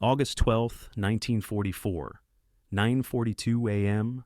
August 12th, 1944, 9:42 a.m.,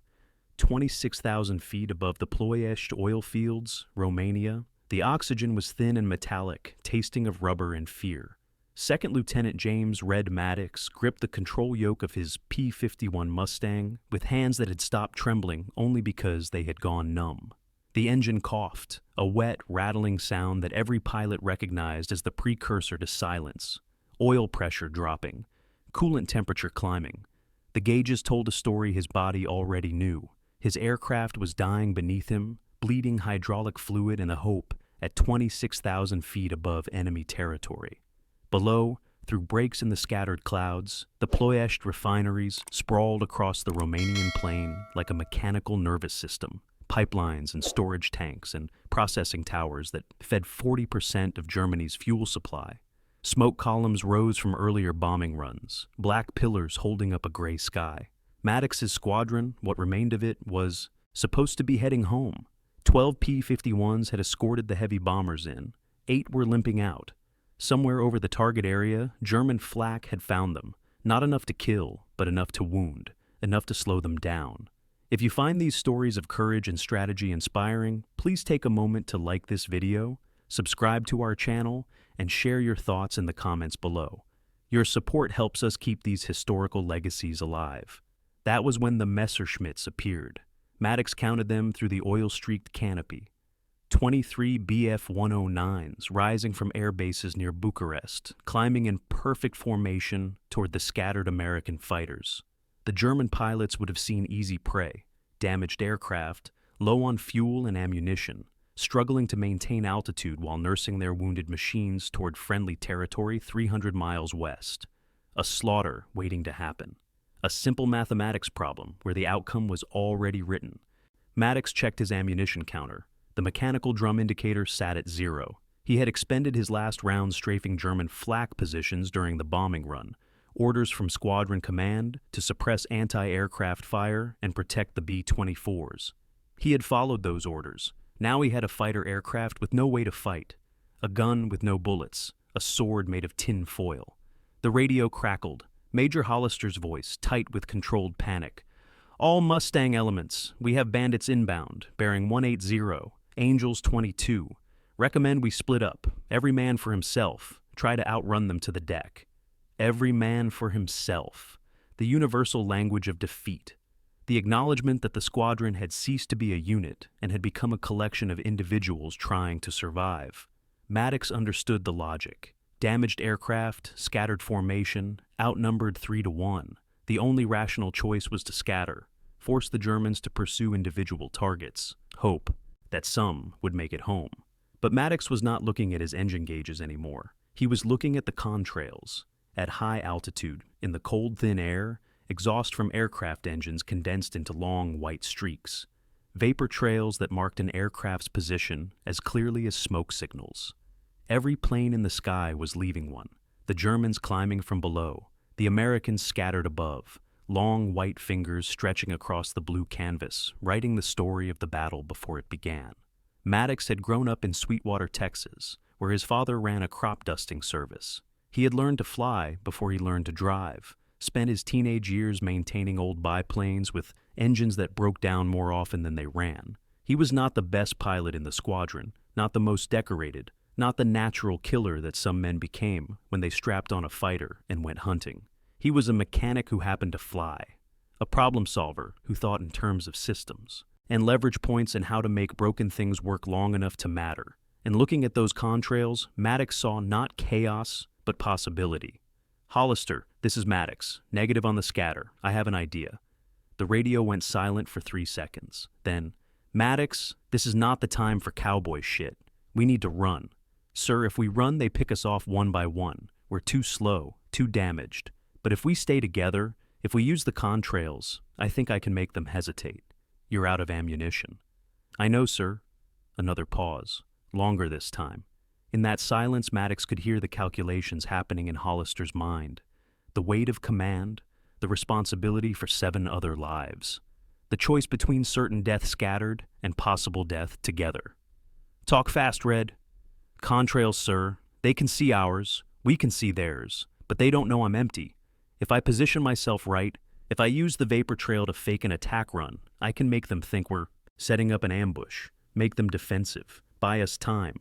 26,000 feet above the Ploiești oil fields, Romania. The oxygen was thin and metallic, tasting of rubber and fear. Second Lieutenant James "Red" Maddox gripped the control yoke of his P-51 Mustang with hands that had stopped trembling only because they had gone numb. The engine coughed, a wet, rattling sound that every pilot recognized as the precursor to silence. Oil pressure dropping, coolant temperature climbing. The gauges told a story his body already knew. His aircraft was dying beneath him, bleeding hydraulic fluid and a hope at 26,000 feet above enemy territory. Below, through breaks in the scattered clouds, the Ploiești refineries sprawled across the Romanian plain like a mechanical nervous system. Pipelines and storage tanks and processing towers that fed 40% of Germany's fuel supply. Smoke columns rose from earlier bombing runs, black pillars holding up a gray sky. Maddox's squadron, what remained of it, was supposed to be heading home. 12 P-51s had escorted the heavy bombers in. 8 were limping out. Somewhere over the target area, German flak had found them. Not enough to kill, but enough to wound, enough to slow them down. If you find these stories of courage and strategy inspiring, please take a moment to like this video, subscribe to our channel, and share your thoughts in the comments below. Your support helps us keep these historical legacies alive. That was when the Messerschmitts appeared. Maddox counted them through the oil-streaked canopy. 23 Bf-109s rising from air bases near Bucharest, climbing in perfect formation toward the scattered American fighters. The German pilots would have seen easy prey, damaged aircraft, low on fuel and ammunition, struggling to maintain altitude while nursing their wounded machines toward friendly territory 300 miles west. A slaughter waiting to happen. A simple mathematics problem where the outcome was already written. Maddox checked his ammunition counter. The mechanical drum indicator sat at 0. He had expended his last round strafing German flak positions during the bombing run. Orders from Squadron Command to suppress anti-aircraft fire and protect the B-24s. He had followed those orders. Now he had a fighter aircraft with no way to fight. A gun with no bullets. A sword made of tin foil. The radio crackled. Major Hollister's voice, tight with controlled panic. "All Mustang elements, we have bandits inbound, bearing 180, Angels 22. Recommend we split up, every man for himself, try to outrun them to the deck." Every man for himself. The universal language of defeat. The acknowledgement that the squadron had ceased to be a unit and had become a collection of individuals trying to survive. Maddox understood the logic. Damaged aircraft, scattered formation, outnumbered 3-1. The only rational choice was to scatter, force the Germans to pursue individual targets, hope that some would make it home. But Maddox was not looking at his engine gauges anymore. He was looking at the contrails. At high altitude, in the cold, thin air, exhaust from aircraft engines condensed into long, white streaks. Vapor trails that marked an aircraft's position as clearly as smoke signals. Every plane in the sky was leaving one, the Germans climbing from below, the Americans scattered above, long white fingers stretching across the blue canvas, writing the story of the battle before it began. Maddox had grown up in Sweetwater, Texas, where his father ran a crop dusting service. He had learned to fly before he learned to drive, spent his teenage years maintaining old biplanes with engines that broke down more often than they ran. He was not the best pilot in the squadron, not the most decorated, not the natural killer that some men became when they strapped on a fighter and went hunting. He was a mechanic who happened to fly, a problem solver who thought in terms of systems, and leverage points and how to make broken things work long enough to matter. And looking at those contrails, Maddox saw not chaos, but possibility. "Hollister, this is Maddox. Negative on the scatter. I have an idea." The radio went silent for 3 seconds. Then, "Maddox, this is not the time for cowboy shit. We need to run. Sir, if we run, they pick us off one by one. We're too slow, too damaged. But if we stay together, if we use the contrails, I think I can make them hesitate. You're out of ammunition." "I know, sir." Another pause. Longer this time. In that silence, Maddox could hear the calculations happening in Hollister's mind. The weight of command, the responsibility for 7 other lives. The choice between certain death scattered and possible death together. "Talk fast, Red." "Contrails, sir. They can see ours. We can see theirs. But they don't know I'm empty. If I position myself right, if I use the vapor trail to fake an attack run, I can make them think we're setting up an ambush, make them defensive, buy us time.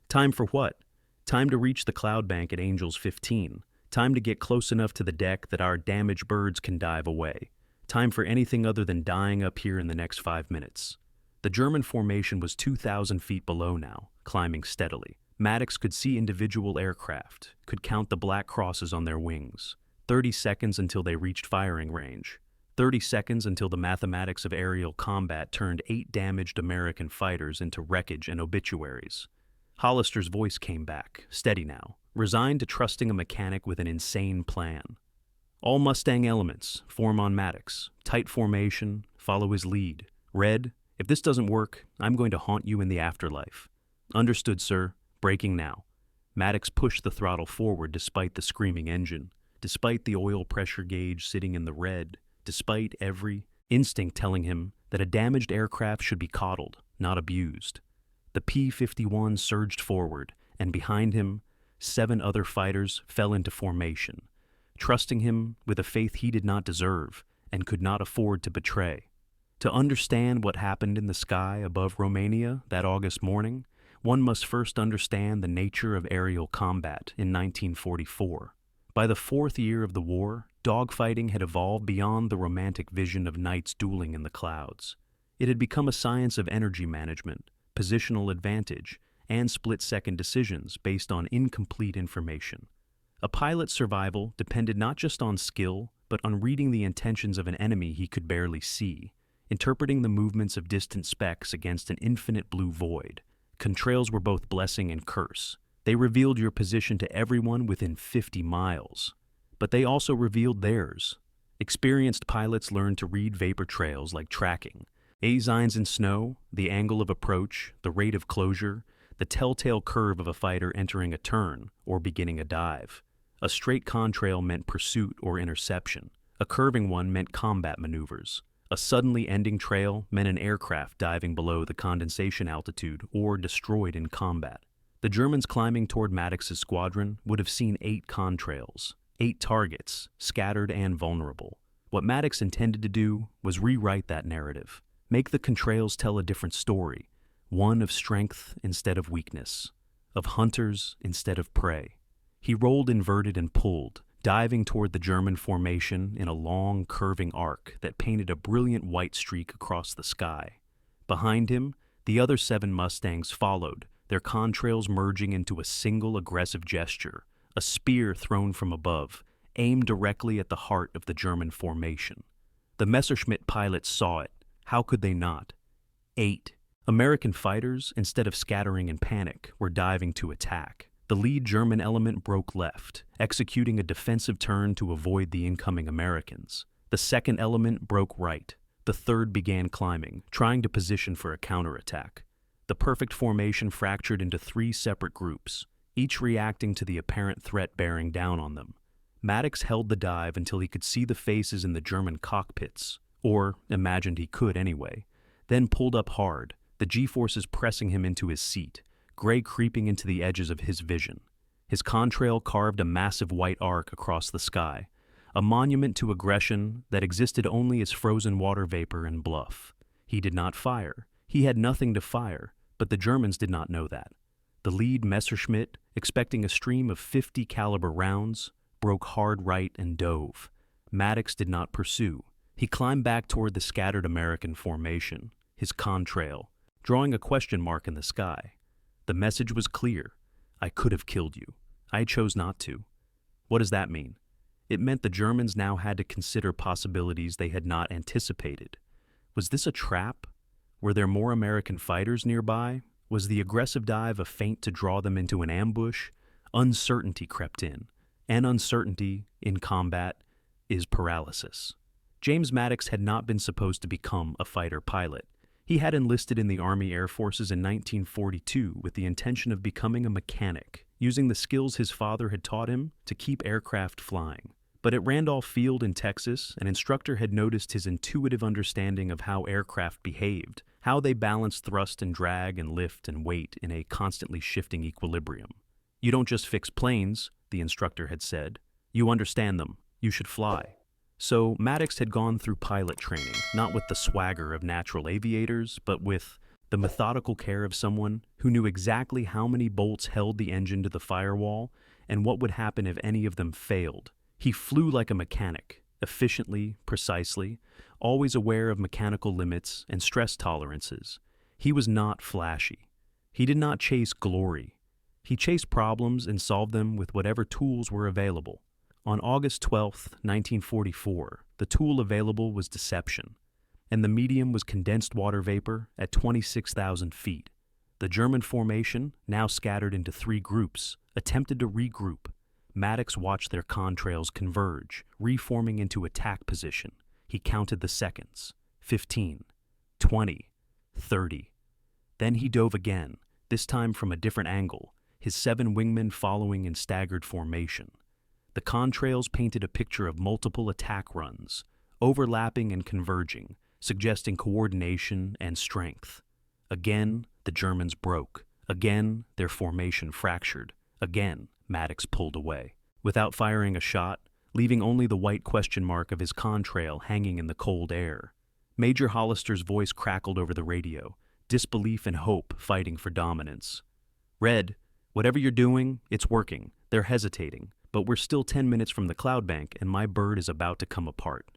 Time for what? Time to reach the cloud bank at Angels 15. Time to get close enough to the deck that our damaged birds can dive away. Time for anything other than dying up here in the next 5 minutes. The German formation was 2,000 feet below now, climbing steadily. Maddox could see individual aircraft, could count the black crosses on their wings. 30 seconds until they reached firing range. 30 seconds until the mathematics of aerial combat turned 8 damaged American fighters into wreckage and obituaries. Hollister's voice came back, steady now, resigned to trusting a mechanic with an insane plan. All Mustang elements, form on Maddox. Tight formation, follow his lead. Red, if this doesn't work, I'm going to haunt you in the afterlife. Understood, sir. Braking now. Maddox pushed the throttle forward despite the screaming engine, despite the oil pressure gauge sitting in the red, despite every instinct telling him that a damaged aircraft should be coddled, not abused. The P-51 surged forward, and behind him, 7 other fighters fell into formation, trusting him with a faith he did not deserve and could not afford to betray. To understand what happened in the sky above Romania that August morning, one must first understand the nature of aerial combat in 1944. By the 4th year of the war, dogfighting had evolved beyond the romantic vision of knights dueling in the clouds. It had become a science of energy management, positional advantage, and split-second decisions based on incomplete information. A pilot's survival depended not just on skill, but on reading the intentions of an enemy he could barely see, interpreting the movements of distant specks against an infinite blue void. Contrails were both blessing and curse. They revealed your position to everyone within 50 miles, but they also revealed theirs. Experienced pilots learned to read vapor trails like tracking, A-signs in snow, the angle of approach, the rate of closure, the telltale curve of a fighter entering a turn or beginning a dive. A straight contrail meant pursuit or interception. A curving one meant combat maneuvers. A suddenly ending trail meant an aircraft diving below the condensation altitude or destroyed in combat. The Germans climbing toward Maddox's squadron would have seen 8 contrails, 8 targets, scattered and vulnerable. What Maddox intended to do was rewrite that narrative, make the contrails tell a different story, one of strength instead of weakness, of hunters instead of prey. He rolled inverted and pulled, diving toward the German formation in a long, curving arc that painted a brilliant white streak across the sky. Behind him, the other 7 Mustangs followed, their contrails merging into a single aggressive gesture, a spear thrown from above, aimed directly at the heart of the German formation. The Messerschmitt pilots saw it. How could they not? 8. American fighters, instead of scattering in panic, were diving to attack. The lead German element broke left, executing a defensive turn to avoid the incoming Americans. The second element broke right. The third began climbing, trying to position for a counterattack. The perfect formation fractured into 3 separate groups, each reacting to the apparent threat bearing down on them. Maddox held the dive until he could see the faces in the German cockpits, or imagined he could anyway, then pulled up hard, the G-forces pressing him into his seat, gray creeping into the edges of his vision. His contrail carved a massive white arc across the sky, a monument to aggression that existed only as frozen water vapor and bluff. He did not fire. He had nothing to fire, but the Germans did not know that. The lead Messerschmitt, expecting a stream of 50 caliber rounds, broke hard right and dove. Maddox did not pursue. He climbed back toward the scattered American formation, his contrail, drawing a question mark in the sky. The message was clear. I could have killed you. I chose not to. What does that mean? It meant the Germans now had to consider possibilities they had not anticipated. Was this a trap? Were there more American fighters nearby? Was the aggressive dive a feint to draw them into an ambush? Uncertainty crept in, and uncertainty in combat is paralysis. James Maddox had not been supposed to become a fighter pilot. He had enlisted in the Army Air Forces in 1942 with the intention of becoming a mechanic, using the skills his father had taught him to keep aircraft flying. But at Randolph Field in Texas, an instructor had noticed his intuitive understanding of how aircraft behaved, how they balanced thrust and drag and lift and weight in a constantly shifting equilibrium. You don't just fix planes, the instructor had said. You understand them. you should fly. So Maddox had gone through pilot training, not with the swagger of natural aviators, but with the methodical care of someone who knew exactly how many bolts held the engine to the firewall and what would happen if any of them failed. He flew like a mechanic, efficiently, precisely, always aware of mechanical limits and stress tolerances. He was not flashy. He did not chase glory. He chased problems and solved them with whatever tools were available. On August 12, 1944, the tool available was deception, and the medium was condensed water vapor at 26,000 feet. The German formation, now scattered into 3 groups, attempted to regroup. Maddox watched their contrails converge, reforming into attack position. He counted the seconds. 15, 20, 30. Then he dove again, this time from a different angle, his 7 wingmen following in staggered formation. The contrails painted a picture of multiple attack runs, overlapping and converging, suggesting coordination and strength. Again, the Germans broke. Again, their formation fractured. Again, Maddox pulled away, without firing a shot, leaving only the white question mark of his contrail hanging in the cold air. Major Hollister's voice crackled over the radio, disbelief and hope fighting for dominance. "Red, whatever you're doing, it's working. They're hesitating, but we're still 10 minutes from the cloud bank and my bird is about to come apart.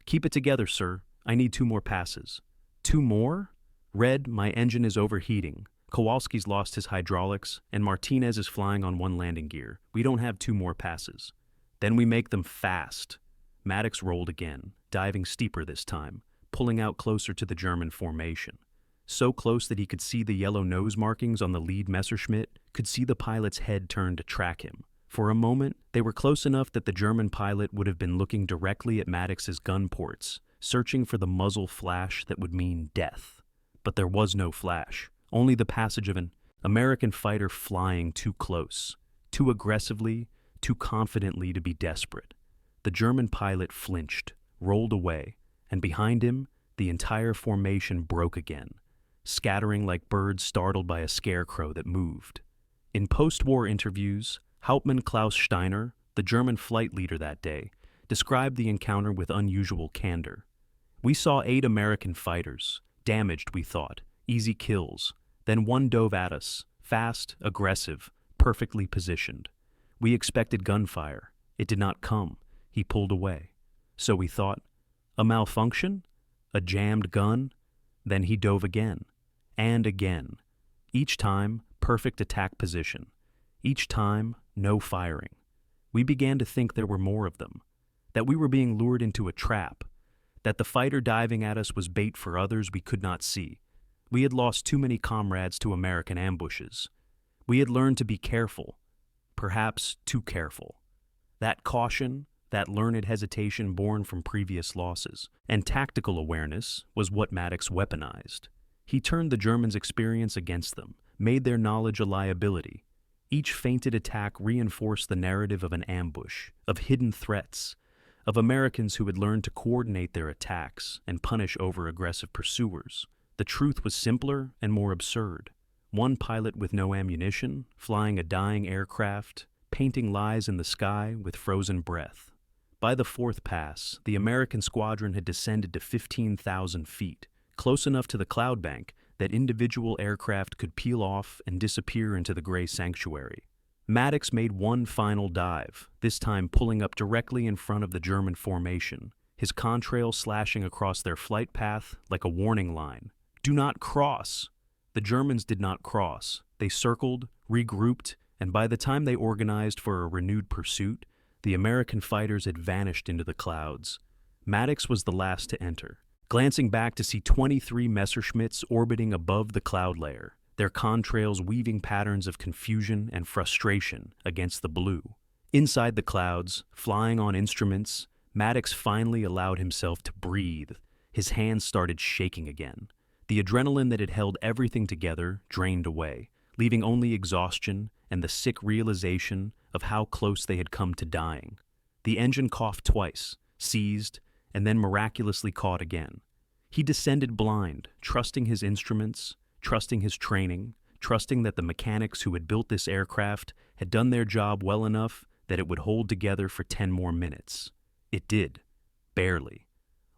Keep it together, sir. I need 2 more passes." 2 more? "Red, my engine is overheating. Kowalski's lost his hydraulics, and Martinez is flying on 1 landing gear. We don't have 2 more passes." "Then we make them fast." Maddox rolled again, diving steeper this time, pulling out closer to the German formation. So close that he could see the yellow nose markings on the lead Messerschmitt, could see the pilot's head turn to track him. For a moment, they were close enough that the German pilot would have been looking directly at Maddox's gun ports, searching for the muzzle flash that would mean death. But there was no flash, only the passage of an American fighter flying too close, too aggressively, too confidently to be desperate. The German pilot flinched, rolled away, and behind him, the entire formation broke again, scattering like birds startled by a scarecrow that moved. In post-war interviews, Hauptmann Klaus Steiner, the German flight leader that day, described the encounter with unusual candor. "We saw 8 American fighters, damaged, we thought, easy kills. Then one dove at us, fast, aggressive, perfectly positioned. We expected gunfire. It did not come. He pulled away. So we thought, a malfunction? A jammed gun?" Then he dove again, and again. Each time, perfect attack position. Each time, no firing. We began to think there were more of them, that we were being lured into a trap, that the fighter diving at us was bait for others we could not see. We had lost too many comrades to American ambushes. We had learned to be careful, perhaps too careful. That caution, that learned hesitation born from previous losses, and tactical awareness was what Maddox weaponized. He turned the Germans' experience against them, made their knowledge a liability. Each feinted attack reinforced the narrative of an ambush, of hidden threats, of Americans who had learned to coordinate their attacks and punish over-aggressive pursuers. The truth was simpler and more absurd. One pilot with no ammunition, flying a dying aircraft, painting lies in the sky with frozen breath. By the 4th pass, the American squadron had descended to 15,000 feet, close enough to the cloud bank that individual aircraft could peel off and disappear into the gray sanctuary. Maddox made one final dive, this time pulling up directly in front of the German formation, his contrail slashing across their flight path like a warning line. "Do not cross!" The Germans did not cross. They circled, regrouped, and by the time they organized for a renewed pursuit, the American fighters had vanished into the clouds. Maddox was the last to enter, glancing back to see 23 Messerschmitts orbiting above the cloud layer, their contrails weaving patterns of confusion and frustration against the blue. Inside the clouds, flying on instruments, Maddox finally allowed himself to breathe. His hands started shaking again. The adrenaline that had held everything together drained away, leaving only exhaustion and the sick realization of how close they had come to dying. The engine coughed twice, seized, and then miraculously caught again. He descended blind, trusting his instruments, trusting his training, trusting that the mechanics who had built this aircraft had done their job well enough that it would hold together for 10 more minutes. It did. Barely.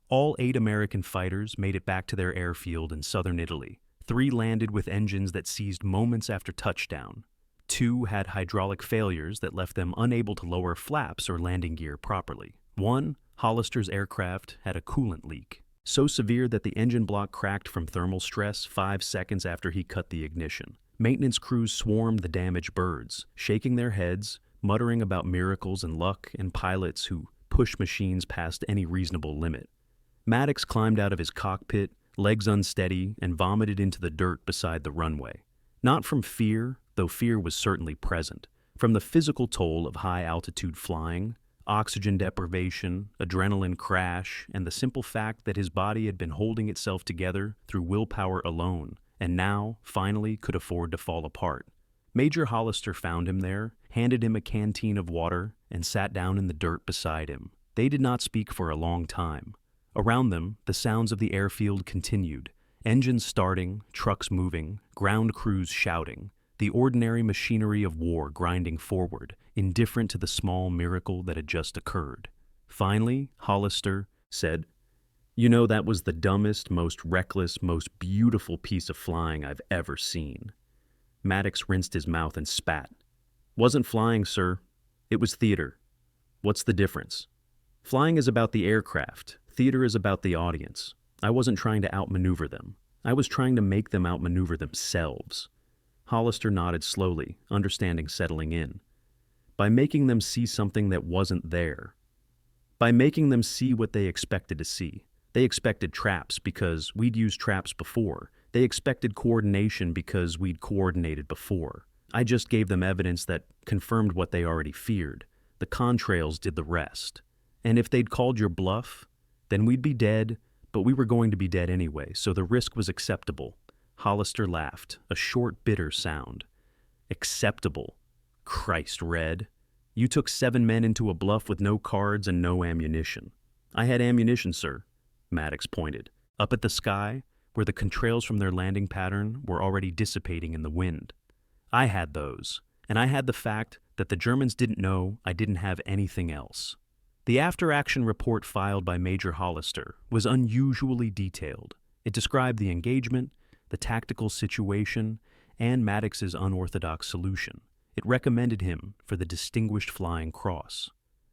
All 8 American fighters made it back to their airfield in southern Italy. 3 landed with engines that seized moments after touchdown. 2 had hydraulic failures that left them unable to lower flaps or landing gear properly. 1, Hollister's aircraft, had a coolant leak, so severe that the engine block cracked from thermal stress 5 seconds after he cut the ignition. Maintenance crews swarmed the damaged birds, shaking their heads, muttering about miracles and luck and pilots who pushed machines past any reasonable limit. Maddox climbed out of his cockpit, legs unsteady, and vomited into the dirt beside the runway. Not from fear, though fear was certainly present. From the physical toll of high-altitude flying, oxygen deprivation, adrenaline crash, and the simple fact that his body had been holding itself together through willpower alone, and now, finally, could afford to fall apart. Major Hollister found him there, handed him a canteen of water, and sat down in the dirt beside him. They did not speak for a long time. Around them, the sounds of the airfield continued. Engines starting, trucks moving, ground crews shouting, the ordinary machinery of war grinding forward, indifferent to the small miracle that had just occurred. Finally, Hollister said, "You know, that was the dumbest, most reckless, most beautiful piece of flying I've ever seen." Maddox rinsed his mouth and spat. "Wasn't flying, sir. It was theater. What's the difference? Flying is about the aircraft. Theater is about the audience. I wasn't trying to outmaneuver them. I was trying to make them outmaneuver themselves." Hollister nodded slowly, understanding settling in. "By making them see something that wasn't there. By making them see what they expected to see. They expected traps because we'd used traps before. They expected coordination because we'd coordinated before. I just gave them evidence that confirmed what they already feared. The contrails did the rest. And if they'd called your bluff, then we'd be dead, but we were going to be dead anyway, so the risk was acceptable." Hollister laughed, a short, bitter sound. "Acceptable? Christ, Red. You took 7 men into a bluff with no cards and no ammunition." "I had ammunition, sir," Maddox pointed, up at the sky, where the contrails from their landing pattern were already dissipating in the wind. "I had those, and I had the fact that the Germans didn't know I didn't have anything else." The after-action report filed by Major Hollister was unusually detailed. It described the engagement, the tactical situation, and Maddox's unorthodox solution. It recommended him for the Distinguished Flying Cross.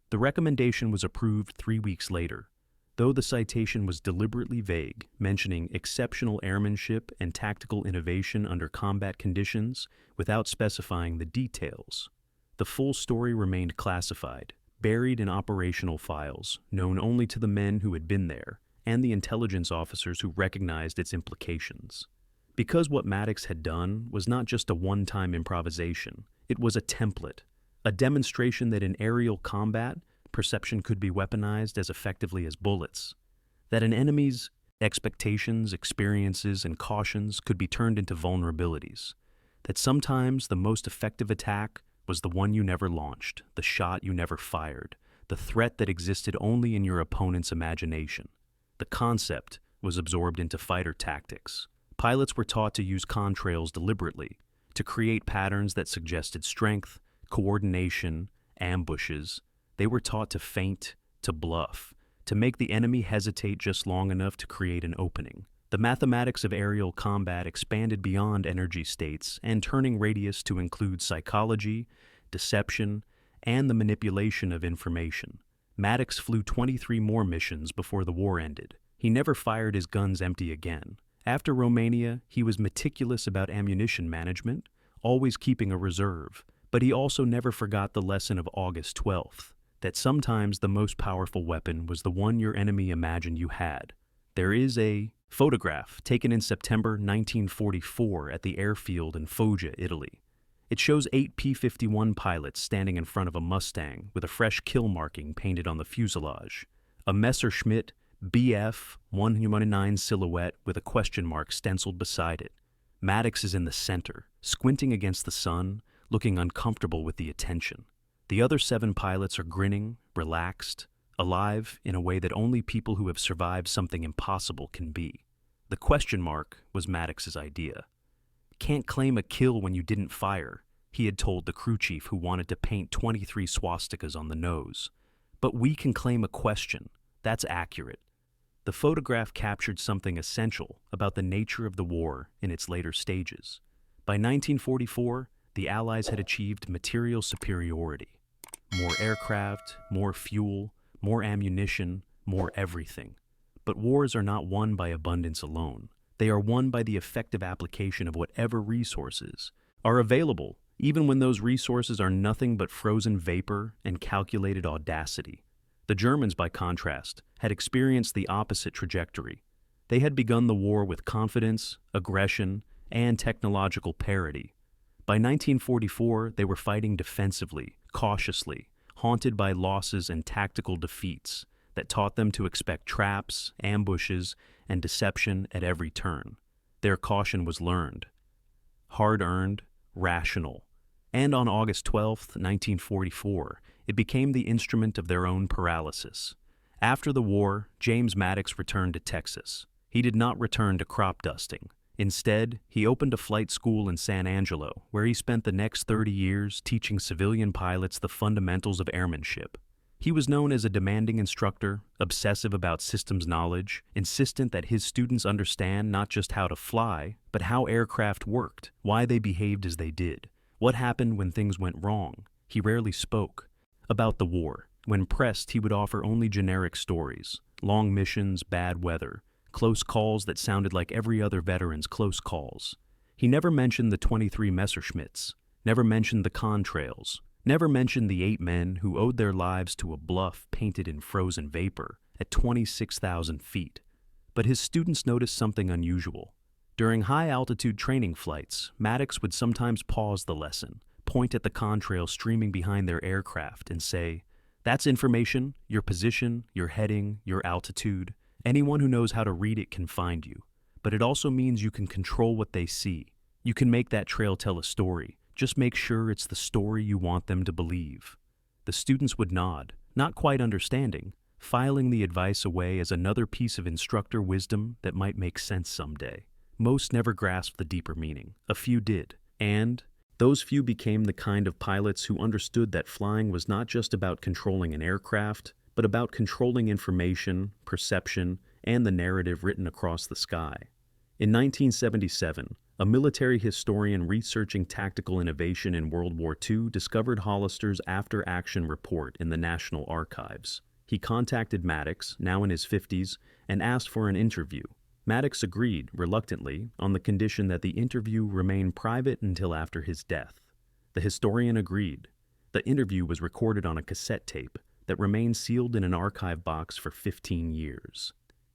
The recommendation was approved 3 weeks later, though the citation was deliberately vague, mentioning exceptional airmanship and tactical innovation under combat conditions without specifying the details. The full story remained classified, buried in operational files, known only to the men who had been there, and the intelligence officers who recognized its implications. Because what Maddox had done was not just a one-time improvisation, it was a template, a demonstration that in aerial combat, perception could be weaponized as effectively as bullets, that an enemy's expectations, experiences, and cautions could be turned into vulnerabilities, that sometimes the most effective attack was the one you never launched, the shot you never fired, the threat that existed only in your opponent's imagination. The concept was absorbed into fighter tactics. Pilots were taught to use contrails deliberately, to create patterns that suggested strength, coordination, ambushes. They were taught to feint, to bluff, to make the enemy hesitate just long enough to create an opening. The mathematics of aerial combat expanded beyond energy states and turning radius to include psychology, deception, and the manipulation of information. Maddox flew 23 more missions before the war ended. He never fired his guns empty again. After Romania, he was meticulous about ammunition management, always keeping a reserve, but he also never forgot the lesson of August 12th, that sometimes the most powerful weapon was the one your enemy imagined you had. There is a photograph taken in September 1944 at the airfield in Foggia, Italy. It shows 8 P-51 pilots standing in front of a Mustang with a fresh kill marking painted on the fuselage, a Messerschmitt BF 119 silhouette with a question mark stenciled beside it. Maddox is in the center, squinting against the sun, looking uncomfortable with the attention. The other 7 pilots are grinning, relaxed, alive in a way that only people who have survived something impossible can be. The question mark was Maddox's idea. "Can't claim a kill when you didn't fire," he had told the crew chief who wanted to paint 23 swastikas on the nose. But we can claim a question. That's accurate. The photograph captured something essential about the nature of the war in its later stages. By 1944, the Allies had achieved material superiority. More aircraft, more fuel, more ammunition, more everything. But wars are not won by abundance alone. They are won by the effective application of whatever resources are available, even when those resources are nothing but frozen vapor and calculated audacity. The Germans, by contrast, had experienced the opposite trajectory. They had begun the war with confidence, aggression, and technological parity. By 1944, they were fighting defensively, cautiously, haunted by losses and tactical defeats that taught them to expect traps, ambushes, and deception at every turn. Their caution was learned, hard-earned, rational, and on August 12, 1944, it became the instrument of their own paralysis. After the war, James Maddox returned to Texas. He did not return to crop dusting. Instead, he opened a flight school in San Angelo, where he spent the next 30 years teaching civilian pilots the fundamentals of airmanship. He was known as a demanding instructor, obsessive about systems knowledge, insistent that his students understand not just how to fly, but how aircraft worked, why they behaved as they did, what happened when things went wrong. He rarely spoke about the war. When pressed, he would offer only generic stories, long missions, bad weather, close calls that sounded like every other veteran's close calls. He never mentioned the 23 Messerschmitts, never mentioned the contrails, never mentioned the 8 men who owed their lives to a bluff painted in frozen vapor at 26,000 feet. But his students noticed something unusual. During high-altitude training flights, Maddox would sometimes pause the lesson, point at the contrail streaming behind their aircraft, and say, "That's information, your position, your heading, your altitude. Anyone who knows how to read it can find you. But it also means you can control what they see. You can make that trail tell a story. Just make sure it's the story you want them to believe." The students would nod, not quite understanding, filing the advice away as another piece of instructor wisdom that might make sense someday. Most never grasped the deeper meaning. A few did. And those few became the kind of pilots who understood that flying was not just about controlling an aircraft, but about controlling information, perception, and the narrative written across the sky. In 1977, a military historian researching tactical innovation in World War II discovered Hollister's after-action report in the National Archives. He contacted Maddox, now in his 50s, and asked for an interview. Maddox agreed, reluctantly, on the condition that the interview remain private until after his death. The historian agreed. The interview was recorded on a cassette tape that remained sealed in an archive box for 15 years.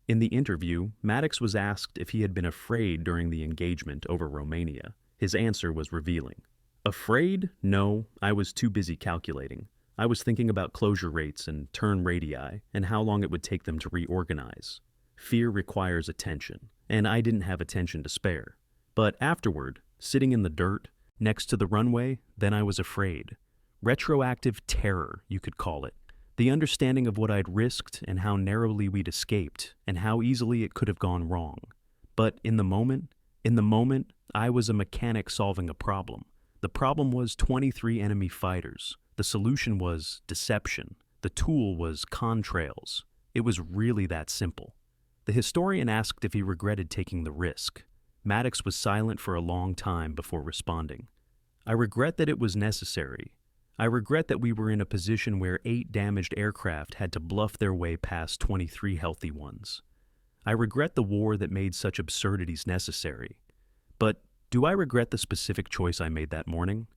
In the interview, Maddox was asked if he had been afraid during the engagement over Romania. His answer was revealing. "Afraid? No, I was too busy calculating. I was thinking about closure rates and turn radii and how long it would take them to reorganize. Fear requires attention, and I didn't have attention to spare. But afterward, sitting in the dirt, next to the runway, then I was afraid. Retroactive terror, you could call it. The understanding of what I'd risked and how narrowly we'd escaped and how easily it could have gone wrong. But in the moment, I was a mechanic solving a problem. The problem was 23 enemy fighters. The solution was deception. The tool was contrails. It was really that simple." The historian asked if he regretted taking the risk. Maddox was silent for a long time before responding. "I regret that it was necessary. I regret that we were in a position where 8 damaged aircraft had to bluff their way past 23 healthy ones. I regret the war that made such absurdities necessary. But do I regret the specific choice I made that morning?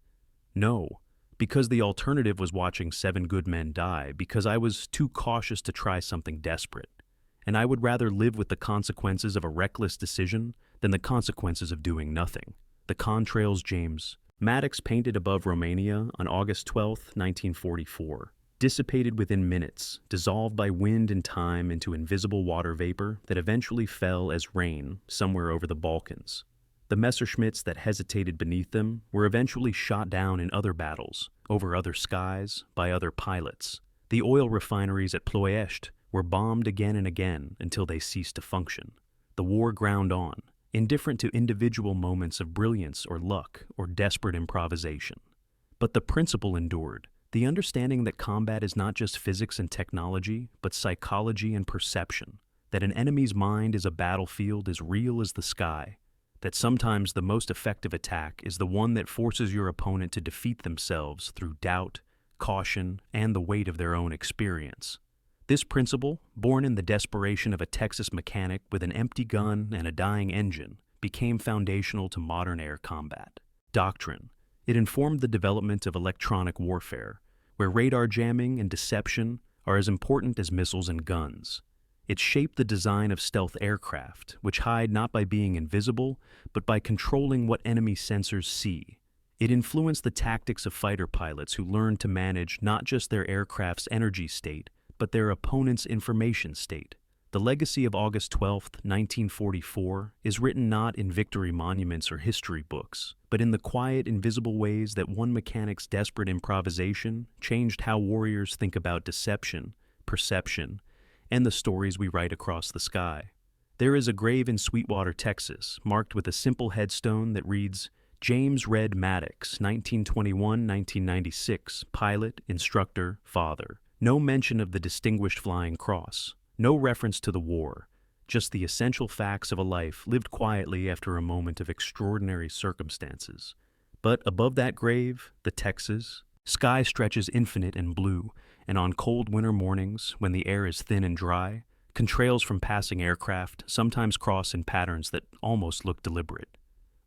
No, because the alternative was watching 7 good men die, because I was too cautious to try something desperate. And I would rather live with the consequences of a reckless decision than the consequences of doing nothing." The contrails, James. Maddox painted above Romania on August 12, 1944. Dissipated within minutes, dissolved by wind and time into invisible water vapor that eventually fell as rain somewhere over the Balkans. The Messerschmitts that hesitated beneath them were eventually shot down in other battles, over other skies, by other pilots. The oil refineries at Ploiești were bombed again and again until they ceased to function. The war ground on, indifferent to individual moments of brilliance or luck or desperate improvisation. But the principle endured. The understanding that combat is not just physics and technology, but psychology and perception, that an enemy's mind is a battlefield as real as the sky, that sometimes the most effective attack is the one that forces your opponent to defeat themselves through doubt, caution, and the weight of their own experience. This principle, born in the desperation of a Texas mechanic with an empty gun and a dying engine, became foundational to modern air combat. Doctrine. It informed the development of electronic warfare, where radar jamming and deception are as important as missiles and guns. It shaped the design of stealth aircraft, which hide not by being invisible, but by controlling what enemy sensors see. It influenced the tactics of fighter pilots who learned to manage not just their aircraft's energy state, but their opponent's information state. The legacy of August 12, 1944, is written not in victory monuments or history books, but in the quiet, invisible ways that one mechanic's desperate improvisation changed how warriors think about deception, perception, and the stories we write across the sky. There is a grave in Sweetwater, Texas, marked with a simple headstone that reads, James Red Maddox, 1921-1996, pilot, instructor, father. No mention of the Distinguished Flying Cross. No reference to the war, just the essential facts of a life lived quietly after a moment of extraordinary circumstances. But above that grave, the Texas, sky stretches infinite and blue, and on cold winter mornings, when the air is thin and dry, contrails from passing aircraft sometimes cross in patterns that almost look deliberate.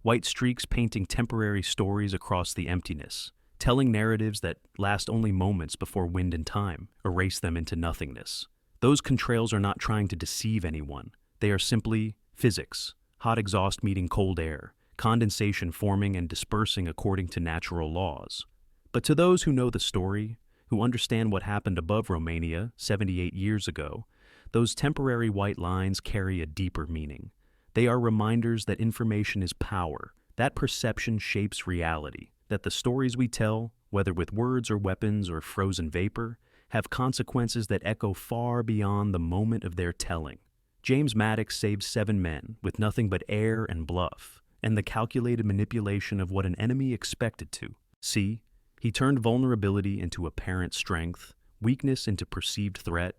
White streaks painting temporary stories across the emptiness, telling narratives that last only moments before wind and time erase them into nothingness. Those contrails are not trying to deceive anyone. They are simply physics, hot exhaust meeting cold air, condensation forming and dispersing according to natural laws. But to those who know the story, who understand what happened above Romania 78 years ago, those temporary white lines carry a deeper meaning. They are reminders that information is power, that perception shapes reality, that the stories we tell, whether with words or weapons or frozen vapor, have consequences that echo far beyond the moment of their telling. James Maddox saved 7 men with nothing but air and bluff, and the calculated manipulation of what an enemy expected to. See, he turned vulnerability into apparent strength, weakness into perceived threat,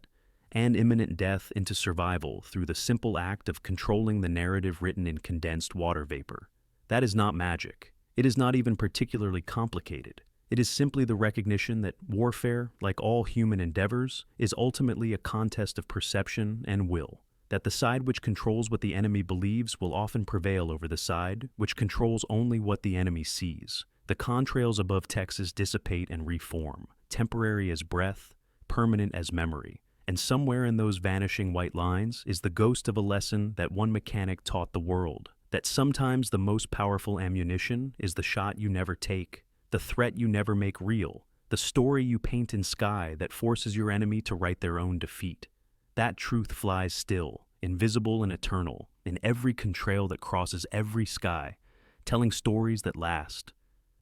and imminent death into survival through the simple act of controlling the narrative written in condensed water vapor. That is not magic. It is not even particularly complicated. It is simply the recognition that warfare, like all human endeavors, is ultimately a contest of perception and will, that the side which controls what the enemy believes will often prevail over the side which controls only what the enemy sees. The contrails above Texas dissipate and reform, temporary as breath, permanent as memory, and somewhere in those vanishing white lines is the ghost of a lesson that one mechanic taught the world, that sometimes the most powerful ammunition is the shot you never take, the threat you never make real, the story you paint in sky that forces your enemy to write their own defeat. That truth flies still, invisible and eternal, in every contrail that crosses every sky, telling stories that last.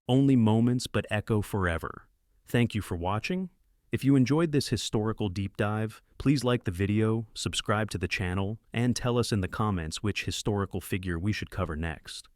Only moments but echo forever. Thank you for watching. If you enjoyed this historical deep dive, please like the video, subscribe to the channel, and tell us in the comments which historical figure we should cover next.